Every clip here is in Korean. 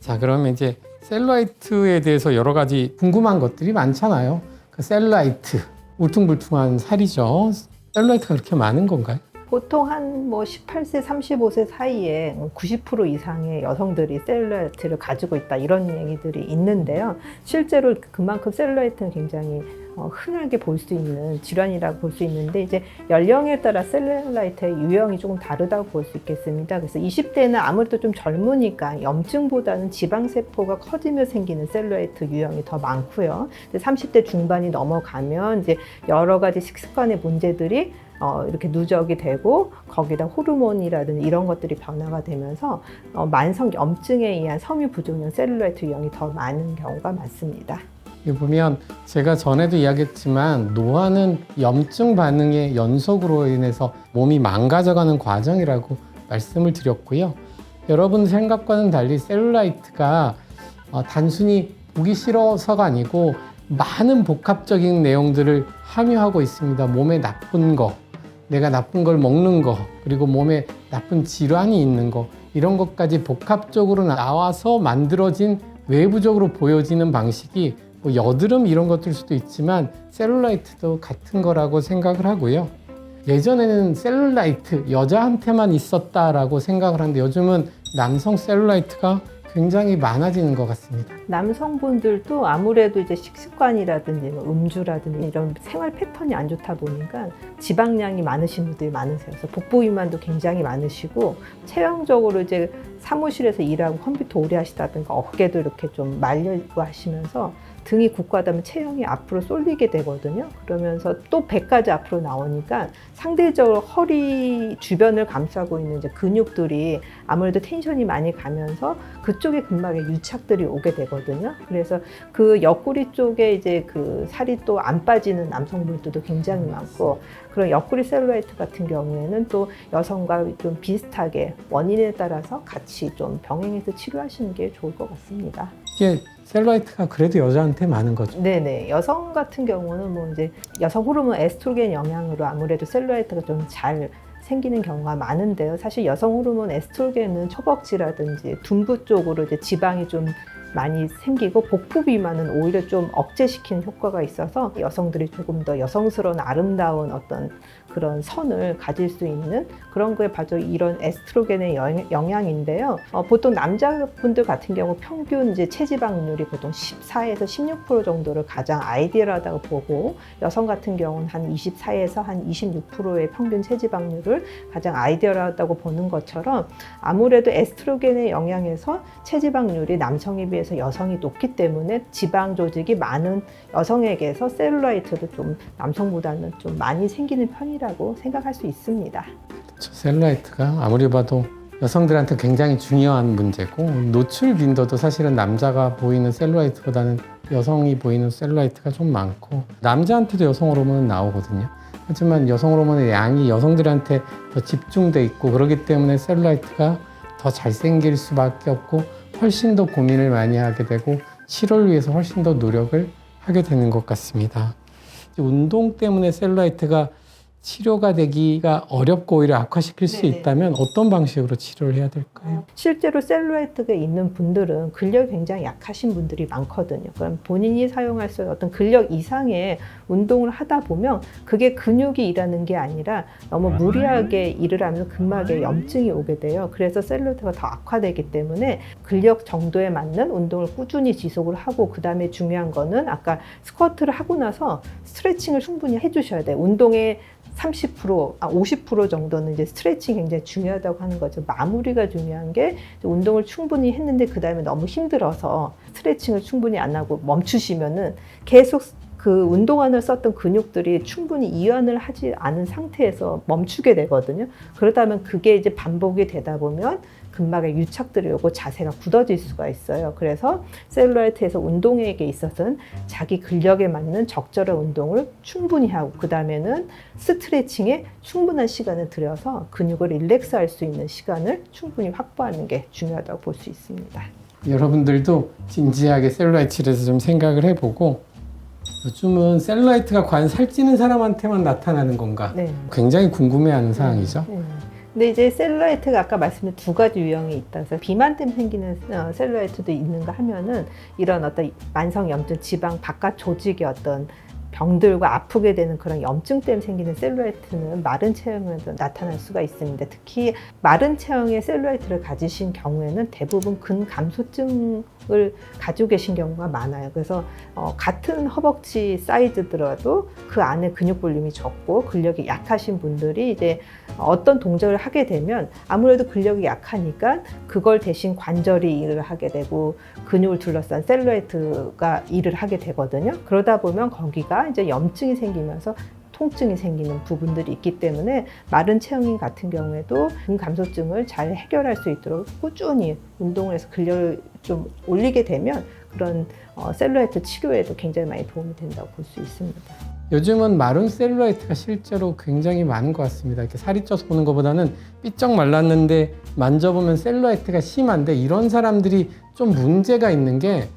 자, 그러면 이제 셀룰라이트에 대해서 여러 가지 궁금한 것들이 많잖아요. 그 셀룰라이트, 울퉁불퉁한 살이죠. 셀룰라이트가 그렇게 많은 건가요? 보통 한 뭐 18세, 35세 사이에 90% 이상의 여성들이 셀룰라이트를 가지고 있다 이런 얘기들이 있는데요. 실제로 그만큼 셀룰라이트는 굉장히 흔하게 볼 수 있는 질환이라고 볼 수 있는데 이제 연령에 따라 셀룰라이트의 유형이 조금 다르다고 볼 수 있겠습니다. 그래서 20대는 아무래도 좀 젊으니까 염증보다는 지방세포가 커지며 생기는 셀룰라이트 유형이 더 많고요. 30대 중반이 넘어가면 이제 여러 가지 식습관의 문제들이 이렇게 누적이 되고 거기다 호르몬이라든지 이런 것들이 변화가 되면서 만성 염증에 의한 섬유 부종형 셀룰라이트 유형이 더 많은 경우가 많습니다. 여기 보면 제가 전에도 이야기했지만 노화는 염증 반응의 연속으로 인해서 몸이 망가져가는 과정이라고 말씀을 드렸고요. 여러분 생각과는 달리 셀룰라이트가 단순히 보기 싫어서가 아니고 많은 복합적인 내용들을 함유하고 있습니다. 몸에 나쁜 거, 내가 나쁜 걸 먹는 거, 그리고 몸에 나쁜 질환이 있는 거, 이런 것까지 복합적으로 나와서 만들어진 외부적으로 보여지는 방식이 뭐 여드름 이런 것일 수도 있지만 셀룰라이트도 같은 거라고 생각을 하고요. 예전에는 셀룰라이트 여자한테만 있었다라고 생각을 하는데 요즘은 남성 셀룰라이트가 굉장히 많아지는 것 같습니다. 남성분들도 아무래도 이제 식습관이라든지 음주라든지 이런 생활 패턴이 안 좋다 보니까 지방량이 많으신 분들이 많으세요. 그래서 복부 비만도 굉장히 많으시고 체형적으로 이제 사무실에서 일하고 컴퓨터 오래 하시다든가 어깨도 이렇게 좀 말리고 하시면서 등이 굳과다면 체형이 앞으로 쏠리게 되거든요. 그러면서 또 배까지 앞으로 나오니까 상대적으로 허리 주변을 감싸고 있는 이제 근육들이 아무래도 텐션이 많이 가면서 그쪽에 근막에 유착들이 오게 되거든요. 그래서 그 옆구리 쪽에 이제 그 살이 또 안 빠지는 남성분들도 굉장히 많고 그런 옆구리 셀룰라이트 같은 경우에는 또 여성과 좀 비슷하게 원인에 따라서 같이 좀 병행해서 치료하시는 게 좋을 것 같습니다. 이게 셀룰라이트가 그래도 여자한테 많은 거죠? 네네. 여성 같은 경우는 뭐 이제 여성 호르몬 에스트로겐 영향으로 아무래도 셀룰라이트가 좀 잘 생기는 경우가 많은데요. 사실 여성 호르몬 에스트로겐은 허벅지라든지 둔부 쪽으로 이제 지방이 좀 많이 생기고 복부 비만은 오히려 좀 억제시키는 효과가 있어서 여성들이 조금 더 여성스러운 아름다운 어떤 그런 선을 가질 수 있는 그런 거에 바로 이런 에스트로겐의 영향인데요. 보통 남자분들 같은 경우 평균 이제 체지방률이 보통 14에서 16% 정도를 가장 아이디얼하다고 보고 여성 같은 경우는 한 24에서 한 26%의 평균 체지방률을 가장 아이디얼하다고 보는 것처럼 아무래도 에스트로겐의 영향에서 체지방률이 남성에 비해서 여성이 높기 때문에 지방 조직이 많은 여성에게서 셀룰라이트도 좀 남성보다는 좀 많이 생기는 편이라고 생각할 수 있습니다. 그렇죠. 셀룰라이트가 아무리 봐도 여성들한테 굉장히 중요한 문제고 노출 빈도도 사실은 남자가 보이는 셀룰라이트보다는 여성이 보이는 셀룰라이트가 좀 많고 남자한테도 여성 호르몬은 나오거든요. 하지만 여성 호르몬의 양이 여성들한테 더 집중돼 있고 그렇기 때문에 셀룰라이트가 더 잘생길 수밖에 없고 훨씬 더 고민을 많이 하게 되고 치료를 위해서 훨씬 더 노력을 하게 되는 것 같습니다. 운동 때문에 셀룰라이트가 치료가 되기가 어렵고 오히려 악화시킬 수 있다면 어떤 방식으로 치료를 해야 될까요? 실제로 셀룰라이트가 있는 분들은 근력이 굉장히 약하신 분들이 많거든요. 그럼 본인이 사용할 수 있는 어떤 근력 이상의 운동을 하다 보면 그게 근육이 일하는 게 아니라 너무 무리하게 일을 하면서 근막에 염증이 오게 돼요. 그래서 셀룰라이트가 더 악화되기 때문에 근력 정도에 맞는 운동을 꾸준히 지속을 하고 그 다음에 중요한 거는 아까 스쿼트를 하고 나서 스트레칭을 충분히 해주셔야 돼요. 운동에 30%, 50% 정도는 이제 스트레칭이 굉장히 중요하다고 하는 거죠. 마무리가 중요한 게 운동을 충분히 했는데 그 다음에 너무 힘들어서 스트레칭을 충분히 안 하고 멈추시면은 계속 그 운동안을 썼던 근육들이 충분히 이완을 하지 않은 상태에서 멈추게 되거든요. 그렇다면 그게 이제 반복이 되다 보면 근막에 유착들이 오고 자세가 굳어질 수가 있어요. 그래서 셀룰라이트에서 운동에 있어서는 자기 근력에 맞는 적절한 운동을 충분히 하고 그 다음에는 스트레칭에 충분한 시간을 들여서 근육을 릴렉스할 수 있는 시간을 충분히 확보하는 게 중요하다고 볼 수 있습니다. 여러분들도 진지하게 셀룰라이트에 대해서 좀 생각을 해보고 요즘은 셀룰라이트가 과연 살찌는 사람한테만 나타나는 건가? 네. 굉장히 궁금해하는 사항이죠. 네. 근데 이제 셀룰라이트가 아까 말씀드린 두 가지 유형이 있다. 그래서 비만 때문에 생기는 셀룰라이트도 있는가 하면은 이런 어떤 만성 염증, 지방 바깥 조직의 어떤 병들과 아프게 되는 그런 염증 때문에 생기는 셀룰라이트는 마른 체형에도 나타날 수가 있습니다. 특히 마른 체형의 셀룰라이트를 가지신 경우에는 대부분 근감소증을 가지고 계신 경우가 많아요. 그래서 같은 허벅지 사이즈더라도 그 안에 근육 볼륨이 적고 근력이 약하신 분들이 이제 어떤 동작을 하게 되면 아무래도 근력이 약하니까 그걸 대신 관절이 일을 하게 되고 근육을 둘러싼 셀룰라이트가 일을 하게 되거든요. 그러다 보면 거기가 이제 염증이 생기면서 통증이 생기는 부분들이 있기 때문에 마른 체형인 같은 경우에도 근감소증을 잘 해결할 수 있도록 꾸준히 운동을 해서 근력을 좀 올리게 되면 그런 셀룰라이트 치료에도 굉장히 많이 도움이 된다고 볼 수 있습니다. 요즘은 마른 셀룰라이트가 실제로 굉장히 많은 것 같습니다. 이렇게 살이 쪄서 보는 것보다는 삐쩍 말랐는데 만져보면 셀룰라이트가 심한데 이런 사람들이 좀 문제가 있는 게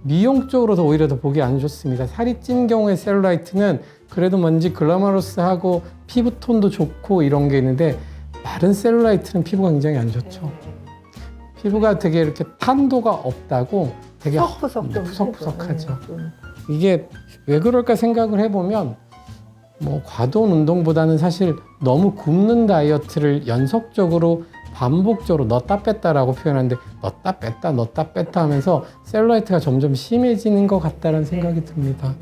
미용 쪽으로도 오히려 더 보기 안 좋습니다. 살이 찐 경우에 셀룰라이트는 그래도 뭔지 글라머러스하고 피부톤도 좋고 이런 게 있는데 마른 셀룰라이트는 피부가 굉장히 안 좋죠. 피부가 되게 이렇게 탄도가 없다고 되게 푸석푸석하죠. 이게 왜 그럴까 생각을 해보면 뭐 과도한 운동보다는 사실 너무 굶는 다이어트를 연속적으로 반복적으로 넣었다 뺐다라고 표현하는데 넣었다 뺐다 하면서 셀룰라이트가 점점 심해지는 것 같다는 생각이 듭니다.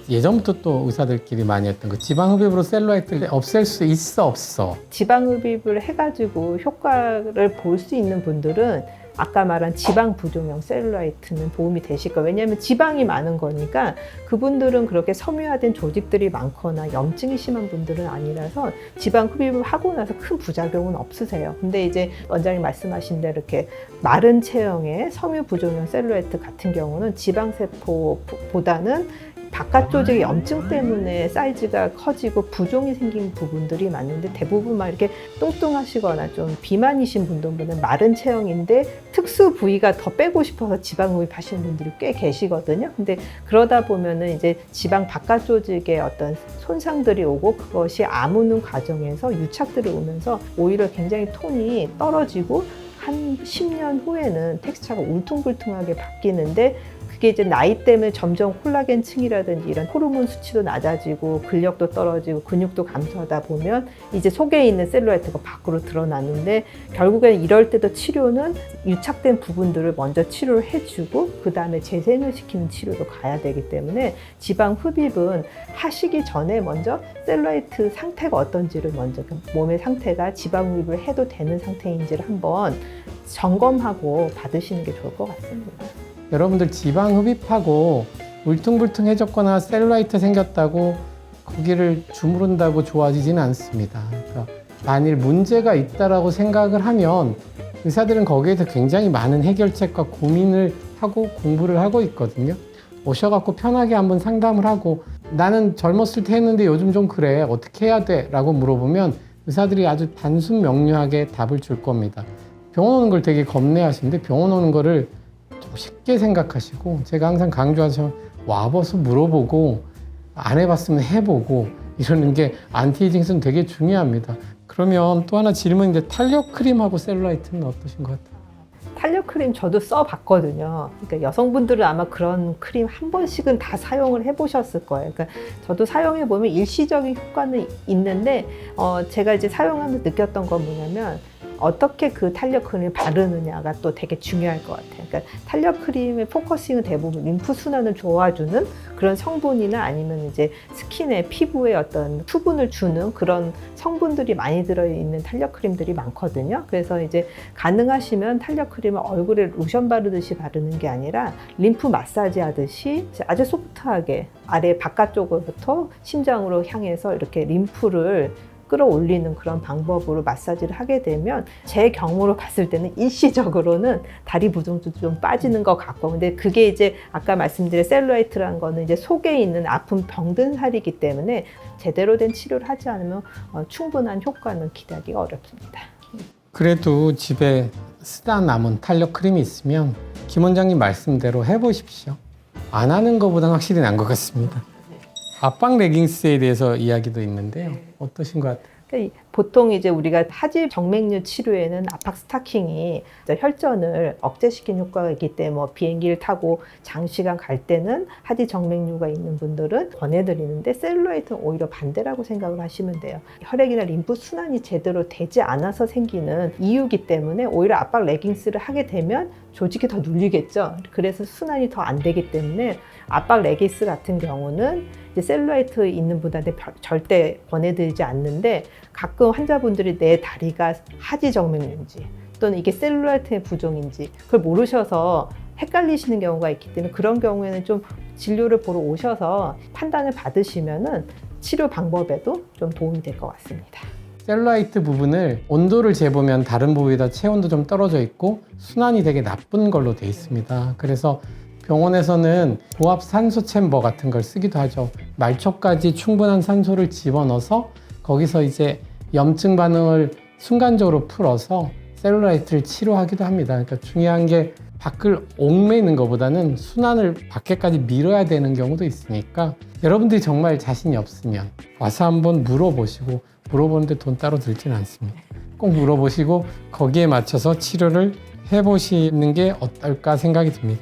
예전부터 또 의사들끼리 많이 했던 그 지방흡입으로 셀룰라이트를 없앨 수 있어 없어? 지방흡입을 해가지고 효과를 볼 수 있는 분들은 아까 말한 지방 부종형 셀룰라이트는 도움이 되실 거예요. 왜냐하면 지방이 많은 거니까 그분들은 그렇게 섬유화된 조직들이 많거나 염증이 심한 분들은 아니라서 지방 흡입을 하고 나서 큰 부작용은 없으세요. 근데 이제 원장님 말씀하신 대로 이렇게 마른 체형의 섬유 부종형 셀룰라이트 같은 경우는 지방세포보다는 바깥 조직의 염증 때문에 사이즈가 커지고 부종이 생긴 부분들이 많은데 대부분 막 이렇게 뚱뚱하시거나 좀 비만이신 분들은 마른 체형인데 특수 부위가 더 빼고 싶어서 지방 흡입하시는 분들이 꽤 계시거든요. 근데 그러다 보면은 이제 지방 바깥 조직에 어떤 손상들이 오고 그것이 아무는 과정에서 유착들이 오면서 오히려 굉장히 톤이 떨어지고 한 10년 후에는 텍스처가 울퉁불퉁하게 바뀌는데 그게 이제 나이 때문에 점점 콜라겐층이라든지 이런 호르몬 수치도 낮아지고 근력도 떨어지고 근육도 감소하다 보면 이제 속에 있는 셀룰라이트가 밖으로 드러나는데 결국엔 이럴 때도 치료는 유착된 부분들을 먼저 치료를 해주고 그 다음에 재생을 시키는 치료로 가야 되기 때문에 지방 흡입은 하시기 전에 먼저 셀룰라이트 상태가 어떤지를 먼저 몸의 상태가 지방 흡입을 해도 되는 상태인지를 한번 점검하고 받으시는 게 좋을 것 같습니다. 여러분들 지방 흡입하고 울퉁불퉁해졌거나 셀룰라이트 생겼다고 거기를 주무른다고 좋아지지는 않습니다. 그러니까 만일 문제가 있다라고 생각을 하면 의사들은 거기에서 굉장히 많은 해결책과 고민을 하고 공부를 하고 있거든요. 오셔갖고 편하게 한번 상담을 하고 나는 젊었을 때 했는데 요즘 좀 그래 어떻게 해야 돼? 라고 물어보면 의사들이 아주 단순 명료하게 답을 줄 겁니다. 병원 오는 걸 되게 겁내하시는데 병원 오는 거를 좀 쉽게 생각하시고 제가 항상 강조하죠. 와봐서 물어보고 안 해봤으면 해보고 이러는 게 안티에이징에서는 되게 중요합니다. 그러면 또 하나 질문인데 탄력 크림하고 셀룰라이트는 어떠신 것 같아요? 탄력 크림 저도 써봤거든요. 그러니까 여성분들은 아마 그런 크림 한 번씩은 다 사용을 해보셨을 거예요. 그러니까 저도 사용해보면 일시적인 효과는 있는데 제가 이제 사용하면서 느꼈던 건 뭐냐면 어떻게 그 탄력 크림을 바르느냐가 또 되게 중요할 것 같아요. 그러니까 탄력 크림의 포커싱은 대부분 림프 순환을 도와주는 그런 성분이나 아니면 이제 스킨에 피부에 어떤 수분을 주는 그런 성분들이 많이 들어있는 탄력 크림들이 많거든요. 그래서 이제 가능하시면 탄력 크림을 얼굴에 로션 바르듯이 바르는 게 아니라 림프 마사지 하듯이 아주 소프트하게 아래 바깥쪽으로부터 심장으로 향해서 이렇게 림프를 끌어올리는 그런 방법으로 마사지를 하게 되면 제 경우로 봤을 때는 일시적으로는 다리 부종도 좀 빠지는 것 같고 근데 그게 이제 아까 말씀드린 셀룰라이트라는 거는 이제 속에 있는 아픈 병든 살이기 때문에 제대로 된 치료를 하지 않으면 충분한 효과는 기대하기가 어렵습니다. 그래도 집에 쓰다 남은 탄력 크림이 있으면 김 원장님 말씀대로 해보십시오. 안 하는 것보다는 확실히 나은 것 같습니다. 압박 레깅스에 대해서 이야기도 있는데요. 어떠신 것 같아요? 그러니까 보통 이제 우리가 하지 정맥류 치료에는 압박 스타킹이 혈전을 억제시키는 효과가 있기 때문에 뭐 비행기를 타고 장시간 갈 때는 하지 정맥류가 있는 분들은 권해드리는데 셀룰라이트는 오히려 반대라고 생각을 하시면 돼요. 혈액이나 림프 순환이 제대로 되지 않아서 생기는 이유기 때문에 오히려 압박 레깅스를 하게 되면 조직이 더 눌리겠죠. 그래서 순환이 더 안 되기 때문에 압박 레깅스 같은 경우는 이제 셀룰라이트 있는 분한테 절대 권해드리지 않는데 가끔 환자분들이 내 다리가 하지 정맥류인지 또는 이게 셀룰라이트의 부종인지 그걸 모르셔서 헷갈리시는 경우가 있기 때문에 그런 경우에는 좀 진료를 보러 오셔서 판단을 받으시면은 치료 방법에도 좀 도움이 될 것 같습니다. 셀룰라이트 부분을 온도를 재보면 다른 부위보다 체온도 좀 떨어져 있고 순환이 되게 나쁜 걸로 돼 있습니다. 그래서 병원에서는 고압 산소 챔버 같은 걸 쓰기도 하죠. 말초까지 충분한 산소를 집어넣어서 거기서 이제 염증 반응을 순간적으로 풀어서 셀룰라이트를 치료하기도 합니다. 그러니까 중요한 게 밖을 옥매는 것보다는 순환을 밖에까지 밀어야 되는 경우도 있으니까 여러분들이 정말 자신이 없으면 와서 한번 물어보시고 물어보는데 돈 따로 들지는 않습니다. 꼭 물어보시고 거기에 맞춰서 치료를 해보시는 게 어떨까 생각이 듭니다.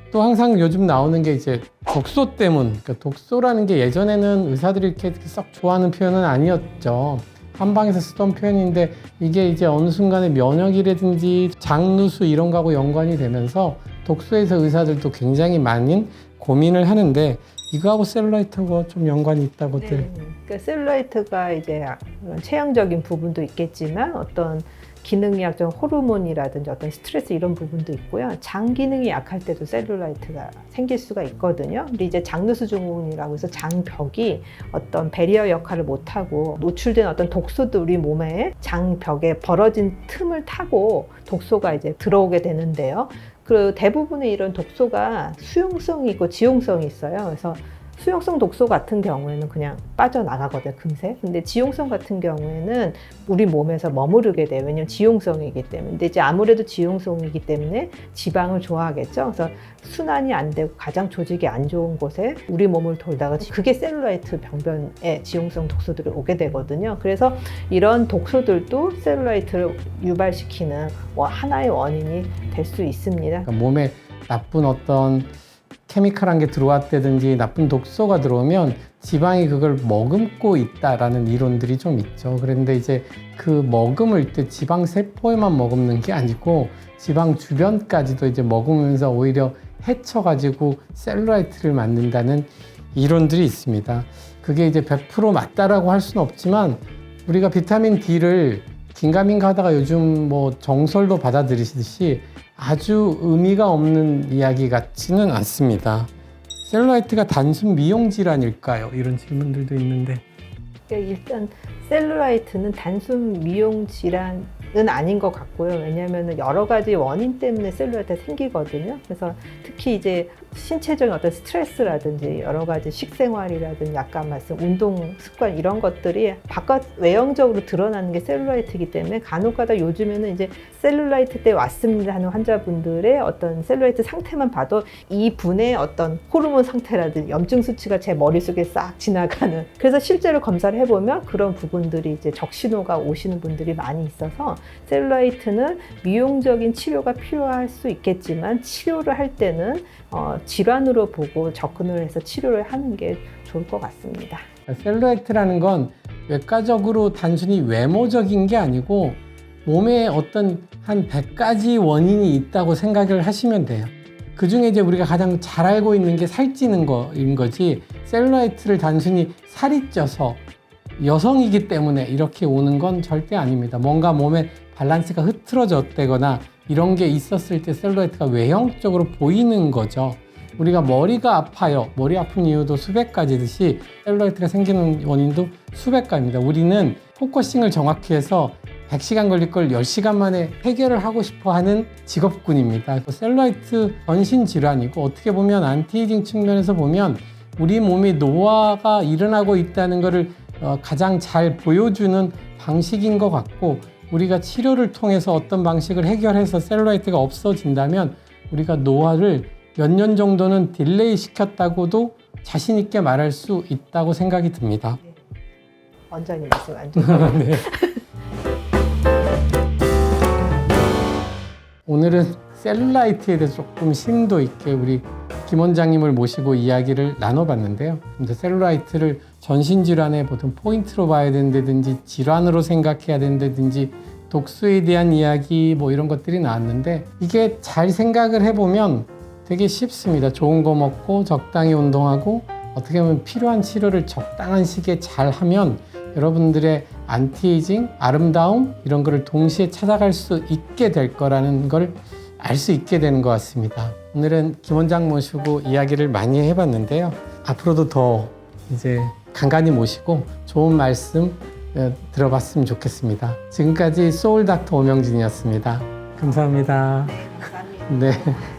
또 항상 요즘 나오는 게 이제 독소 때문, 그러니까 독소라는 게 예전에는 의사들이 이렇게 썩 좋아하는 표현은 아니었죠. 한방에서 쓰던 표현인데 이게 이제 어느 순간에 면역이라든지 장누수 이런 거하고 연관이 되면서 독소에서 의사들도 굉장히 많은 고민을 하는데 이거하고 셀룰라이트하고 좀 연관이 있다고들. 네. 그러니까 셀룰라이트가 이제 체형적인 부분도 있겠지만 어떤 기능의학적 호르몬이라든지 어떤 스트레스 이런 부분도 있고요. 장 기능이 약할 때도 셀룰라이트가 생길 수가 있거든요. 근데 이제 장누수 증후군이라고 해서 장벽이 어떤 배리어 역할을 못하고 노출된 어떤 독소도 우리 몸에 장벽에 벌어진 틈을 타고 독소가 이제 들어오게 되는데요. 그 대부분의 이런 독소가 수용성이 있고 지용성이 있어요. 그래서 수용성 독소 같은 경우에는 그냥 빠져나가거든요, 금세. 근데 지용성 같은 경우에는 우리 몸에서 머무르게 돼요. 왜냐면 지용성이기 때문에. 근데 이제 아무래도 지용성이기 때문에 지방을 좋아하겠죠. 그래서 순환이 안 되고 가장 조직이 안 좋은 곳에 우리 몸을 돌다가 그게 셀룰라이트 병변에 지용성 독소들이 오게 되거든요. 그래서 이런 독소들도 셀룰라이트를 유발시키는 하나의 원인이 될 수 있습니다. 그러니까 몸에 나쁜 어떤 케미칼한 게 들어왔다든지 나쁜 독소가 들어오면 지방이 그걸 머금고 있다라는 이론들이 좀 있죠. 그런데 이제 그 머금을 때 지방 세포에만 머금는 게 아니고 지방 주변까지도 이제 머금으면서 오히려 해쳐가지고 셀룰라이트를 만든다는 이론들이 있습니다. 그게 이제 100% 맞다라고 할 수는 없지만 우리가 비타민 D를 긴가민가 하다가 요즘 뭐 정설로 받아들이시듯이 아주 의미가 없는 이야기 같지는 않습니다. 셀룰라이트가 단순 미용 질환일까요? 이런 질문들도 있는데. 일단 셀룰라이트는 단순 미용 질환은 아닌 것 같고요. 왜냐하면 여러 가지 원인 때문에 셀룰라이트가 생기거든요. 그래서 특히 이제 신체적인 어떤 스트레스라든지 여러 가지 식생활이라든지 아까 말씀 운동 습관 이런 것들이 바깥 외형적으로 드러나는 게 셀룰라이트이기 때문에 간혹가다 요즘에는 이제 셀룰라이트 때 왔습니다 하는 환자분들의 어떤 셀룰라이트 상태만 봐도 이 분의 어떤 호르몬 상태라든지 염증 수치가 제 머릿속에 싹 지나가는, 그래서 실제로 검사를 해보면 그런 부분들이 이제 적신호가 오시는 분들이 많이 있어서 셀룰라이트는 미용적인 치료가 필요할 수 있겠지만 치료를 할 때는 질환으로 보고 접근을 해서 치료를 하는 게 좋을 것 같습니다. 셀룰라이트라는 건 외과적으로 단순히 외모적인 게 아니고 몸에 어떤 한 100가지 원인이 있다고 생각을 하시면 돼요. 그 중에 이제 우리가 가장 잘 알고 있는 게 살찌는 거인 거지, 셀룰라이트를 단순히 살이 쪄서 여성이기 때문에 이렇게 오는 건 절대 아닙니다. 뭔가 몸에 밸런스가 흐트러졌다거나 이런 게 있었을 때 셀룰라이트가 외형적으로 보이는 거죠. 우리가 머리가 아파요. 머리 아픈 이유도 수백 가지듯이 셀룰라이트가 생기는 원인도 수백 가지입니다. 우리는 포커싱을 정확히 해서 100시간 걸릴 걸 10시간 만에 해결을 하고 싶어 하는 직업군입니다. 셀룰라이트 전신 질환이고 어떻게 보면 안티에이징 측면에서 보면 우리 몸에 노화가 일어나고 있다는 것을 가장 잘 보여주는 방식인 것 같고, 우리가 치료를 통해서 어떤 방식을 해결해서 셀룰라이트가 없어진다면 우리가 노화를 몇 년 정도는 딜레이 시켰다고도 자신 있게 말할 수 있다고 생각이 듭니다. 원장님 말씀 안 좋아요. 네. 오늘은 셀룰라이트에 대해서 조금 심도 있게 우리 김 원장님을 모시고 이야기를 나눠봤는데요. 근데 셀룰라이트를 전신질환의 보통 포인트로 봐야 된다든지 질환으로 생각해야 된다든지 독소에 대한 이야기 뭐 이런 것들이 나왔는데 이게 잘 생각을 해보면 되게 쉽습니다. 좋은 거 먹고 적당히 운동하고 어떻게 보면 필요한 치료를 적당한 시기에 잘 하면 여러분들의 안티에이징, 아름다움 이런 거를 동시에 찾아갈 수 있게 될 거라는 걸 알 수 있게 되는 것 같습니다. 오늘은 김 원장 모시고 이야기를 많이 해봤는데요. 앞으로도 더 이제 간간히 모시고 좋은 말씀 들어봤으면 좋겠습니다. 지금까지 소울 닥터 오명진이었습니다. 감사합니다. 감사합니다. 네.